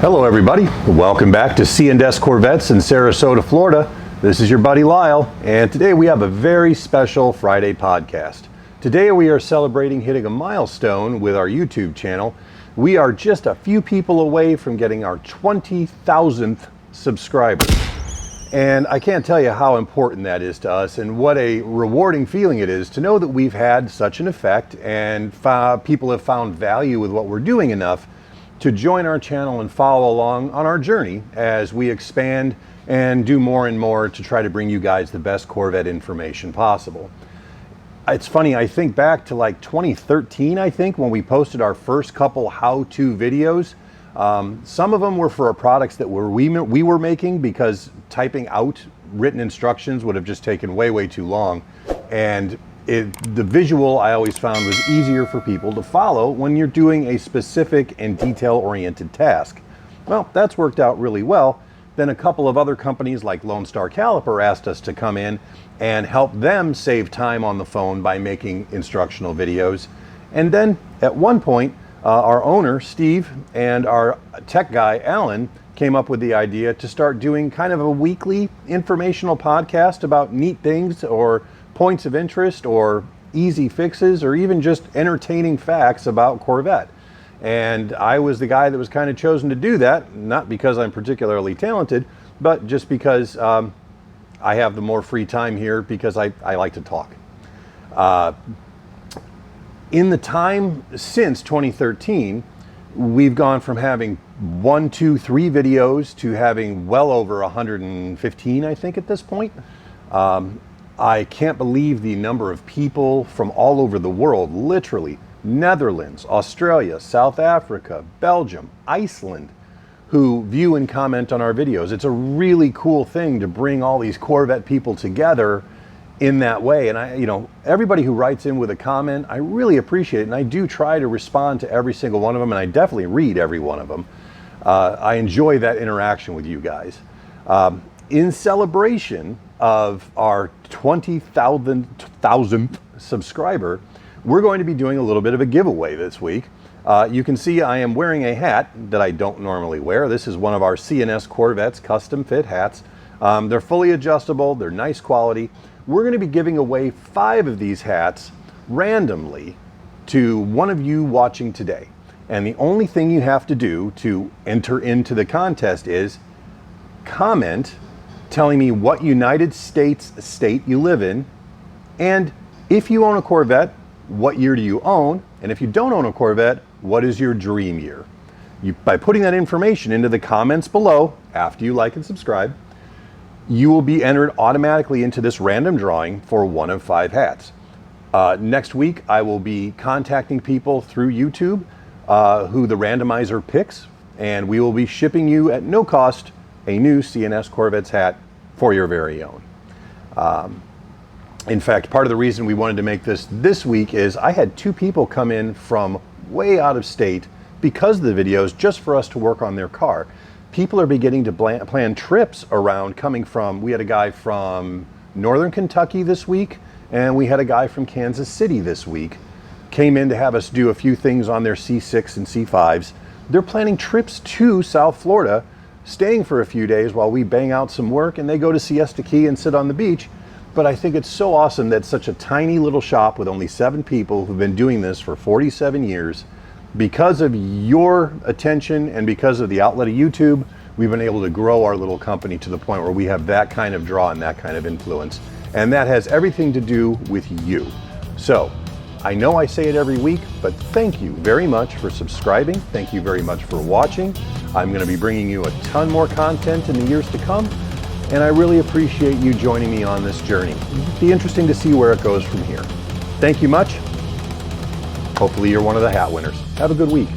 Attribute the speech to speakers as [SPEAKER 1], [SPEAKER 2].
[SPEAKER 1] Hello everybody, welcome back to C&S Corvettes in Sarasota, Florida. This is your buddy Lyle, and today we have a very special Friday podcast. Today we are celebrating hitting a milestone with our YouTube channel. We are just a few people away from getting our 20,000th subscriber. And I can't tell you how important that is to us and what a rewarding feeling it is to know that we've had such an effect and people have found value with what we're doing enough to join our channel and follow along on our journey as we expand and do more and more to try to bring you guys the best Corvette information possible. It's funny, I think back to like 2013, I think, when we posted our first couple how-to videos. Some of them were for our products that we were making, because typing out written instructions would have just taken way too long. And the visual I always found was easier for people to follow when you're doing a specific and detail-oriented task. Well, that's worked out really well. Then a couple of other companies like Lone Star Caliper asked us to come in and help them save time on the phone by making instructional videos. And then at one point, our owner, Steve, and our tech guy, Alan, came up with the idea to start doing kind of a weekly informational podcast about neat things or points of interest or easy fixes or even just entertaining facts about Corvette. And I was the guy that was kind of chosen to do that, not because I'm particularly talented, but just because I have the more free time here because I like to talk. In the time since 2013, we've gone from having 1, 2, 3 videos to having well over 115, I think, at this point. I can't believe the number of people from all over the world, literally Netherlands, Australia, South Africa, Belgium, Iceland, who view and comment on our videos. It's a really cool thing to bring all these Corvette people together in that way. And everybody who writes in with a comment, I really appreciate it. And I do try to respond to every single one of them, and I definitely read every one of them. I enjoy that interaction with you guys. In celebration of our 20,000th subscriber, we're going to be doing a little bit of a giveaway this week. You can see I am wearing a hat that I don't normally wear. This is one of our C&S Corvettes custom fit hats. They're fully adjustable, they're nice quality. We're going to be giving away 5 of these hats randomly to one of you watching today. And the only thing you have to do to enter into the contest is comment telling me what United States state you live in, and if you own a Corvette, what year do you own, and if you don't own a Corvette, what is your dream year? By putting that information into the comments below, after you like and subscribe, you will be entered automatically into this random drawing for one of 5 hats. Next week, I will be contacting people through YouTube who the randomizer picks, and we will be shipping you at no cost a new C&S Corvettes hat for your very own. In fact, part of the reason we wanted to make this week is I had 2 people come in from way out of state because of the videos, just for us to work on their car. People are beginning to plan trips around coming from, we had a guy from Northern Kentucky this week, and we had a guy from Kansas City this week, came in to have us do a few things on their C6 and C5s. They're planning trips to South Florida, staying for a few days while we bang out some work, and they go to Siesta Key and sit on the beach. But I think it's so awesome that such a tiny little shop with only 7 people who've been doing this for 47 years, because of your attention and because of the outlet of YouTube, we've been able to grow our little company to the point where we have that kind of draw and that kind of influence. And that has everything to do with you. So I know I say it every week, but thank you very much for subscribing. Thank you very much for watching. I'm going to be bringing you a ton more content in the years to come, and I really appreciate you joining me on this journey. It'll be interesting to see where it goes from here. Thank you much. Hopefully you're one of the hat winners. Have a good week.